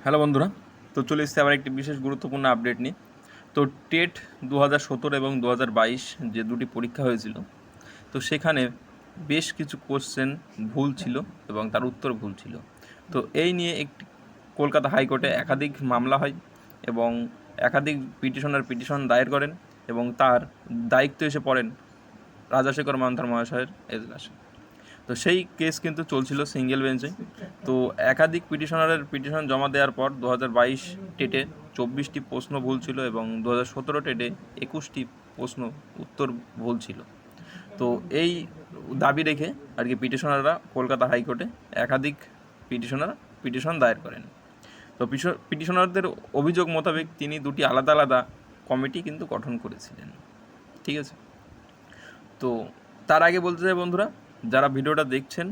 Hello বন্ধুরা, তো চলে এসেছি আবার একটি বিশেষ গুরুত্বপূর্ণ আপডেট নিয়ে। তো টেট 2017 এবং 2022 যে দুটি পরীক্ষা হয়েছিল, তো সেখানে বেশ কিছু কোশ্চেন ভুল ছিল এবং তার উত্তর ভুল ছিল। তো এই নিয়ে একটি কলকাতা হাইকোর্টে একাধিক মামলা হয় এবং একাধিক পিটিশন দায়ের করেন এবং তার দায়িত্ব এসে পড়েন রাজাশেখর মান্থার মহাশয়ের এজলাসে। তো সেই কেস কিন্তু চলছিল সিঙ্গেল বেঞ্চে। তো একাধিক পিটিশনারের পিটিশন জমা দেওয়ার পর 2022 টেটে 24টি প্রশ্ন ভুল ছিল এবং 2017 টেটে 21টি প্রশ্ন উত্তর ভুল ছিল। তো এই দাবি রেখে আর কি পিটিশনাররা কলকাতা হাইকোর্টে একাধিক পিটিশন দায়ের করেন। তো পিটিশনারদের অভিযোগ মোতাবেক তিনি দুটি আলাদা আলাদা কমিটি কিন্তু গঠন করেছিলেন। ঠিক আছে, তো তার আগে বলতে চাই বন্ধুরা, যারা ভিডিওটা দেখছেন,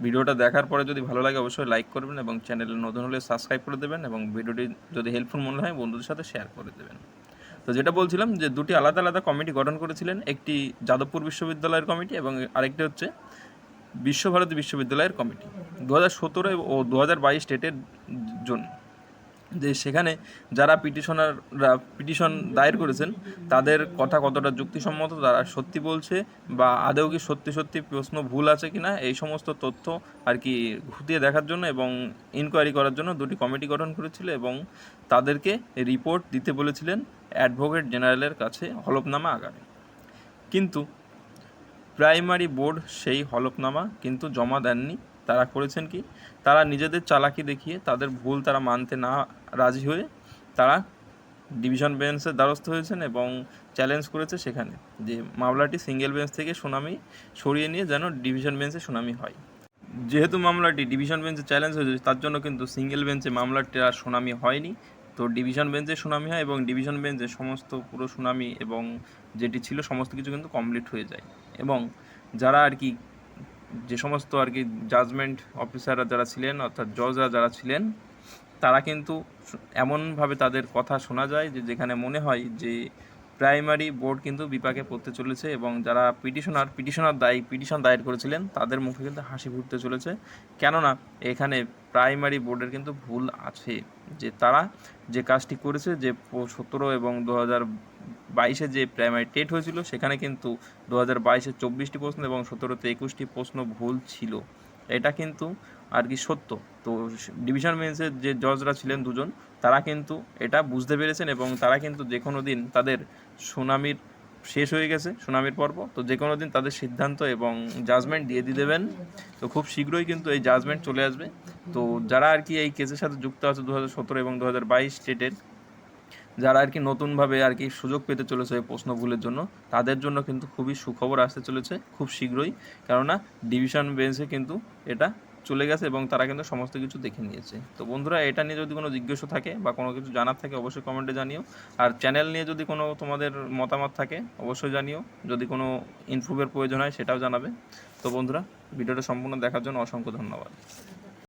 ভিডিওটা দেখার পরে যদি ভালো লাগে অবশ্যই লাইক করবেন এবং চ্যানেলে নতুন হলে সাবস্ক্রাইব করে দেবেন এবং ভিডিওটি যদি হেল্পফুল মনে হয় বন্ধুদের সাথে শেয়ার করে দেবেন। তো যেটা বলছিলাম যে দুটি আলাদা আলাদা কমিটি গঠন করেছিলেন, একটি যাদবপুর বিশ্ববিদ্যালয়ের কমিটি এবং আরেকটি হচ্ছে বিশ্বভারতী বিশ্ববিদ্যালয়ের কমিটি 2017 ও 2022 টেটের জন্য। যে সেখানে যারা পিটিশন দায়ের করেছেন তাদের কথা কতটা যুক্তিসম্মত, তারা সত্যি বলছে বা আদৌ কি সত্যি প্রশ্ন ভুল আছে কিনা, এই সমস্ত তথ্য আর কি খতিয়ে দেখার জন্য এবং ইনকোয়ারি করার জন্য দুটি কমিটি গঠন করেছিল এবং তাদেরকে রিপোর্ট দিতে বলেছিলেন অ্যাডভোকেট জেনারেলের কাছে হলফনামা আকারে। কিন্তু প্রাইমারি বোর্ড সেই হলফনামা কিন্তু জমা দেননি। তারা করেছেন কি, তারা নিজেদের চালাকি দেখিয়ে তাদের ভুল তারা মানতে না রাজি হয়ে তারা ডিভিশন বেঞ্চের দ্বারস্থ হয়েছেন এবং চ্যালেঞ্জ করেছে সেখানে যে মামলাটি সিঙ্গেল বেঞ্চ থেকে শুনানি সরিয়ে নিয়ে যেন ডিভিশন বেঞ্চে শুনানি হয়। যেহেতু মামলাটি ডিভিশন বেঞ্চে চ্যালেঞ্জ হয়েছে, তার জন্য কিন্তু সিঙ্গেল বেঞ্চে মামলাটি আর শুনানি হয়নি। তো ডিভিশন বেঞ্চে শুনানি হয় এবং ডিভিশন বেঞ্চে সমস্ত পুরো শুনানি এবং যেটি ছিল সমস্ত কিছু কিন্তু কমপ্লিট হয়ে যায় এবং যারা আর কি যে সমস্ত আর কি জাজমেন্ট অফিসাররা যারা ছিলেন অর্থাৎ জজরা যারা ছিলেন, তারা কিন্তু এমনভাবে তাদের কথা শোনা যায় যে যেখানে মনে হয় যে প্রাইমারি বোর্ড কিন্তু বিপাকে পড়তে চলেছে এবং যারা পিটিশন দায়ের করেছিলেন তাদের মুখে কিন্তু হাসি ফুটতে চলেছে। কেননা এখানে প্রাইমারি বোর্ডের কিন্তু ভুল আছে, যে তারা যে কাজটি করেছে, যে 17 এবং 2022 যে প্রাইমারি টেট হয়েছিল সেখানে কিন্তু 2022 24টি প্রশ্ন এবং 17তে 21টি প্রশ্ন ভুল ছিল। এটা কিন্তু আর কি সত্য। তো ডিভিশন বেঞ্চের যে জজরা ছিলেন দুজন, তারা কিন্তু এটা বুঝতে পেরেছেন এবং তারা কিন্তু যে কোনো দিন তাদের শুনানির শেষ হয়ে গেছে, শুনানির পর্ব, তো যে কোনো দিন তাদের সিদ্ধান্ত এবং জাজমেন্ট দিয়ে দেবেন। তো খুব শীঘ্রই কিন্তু এই জাজমেন্ট চলে আসবে। তো যারা আর কি এই কেসের সাথে যুক্ত আছে 2017 এবং 2022 স্টেটের, যারা আর কি নতুনভাবে আর কি সুযোগ পেতে চলেছে এই প্রশ্ন ভুলের জন্য, তাদের জন্য কিন্তু খুবই সুখবর আসতে চলেছে খুব শীঘ্রই। কেননা ডিভিশন বেঞ্চে কিন্তু এটা চলে গেছে এবং তারা কিন্তু সমস্ত কিছু দেখে নিয়েছে। তো বন্ধুরা, এটা নিয়ে যদি কোনো জিজ্ঞাসা থাকে বা কোনো কিছু জানার থাকে অবশ্যই কমেন্টে জানিও। আর চ্যানেল নিয়ে যদি কোনো তোমাদের মতামত থাকে অবশ্যই জানিও। যদি কোনো ইমপ্রুভের প্রয়োজন হয় সেটাও জানাবে। তো বন্ধুরা, ভিডিওটা সম্পূর্ণ দেখার জন্য অসংখ্য ধন্যবাদ।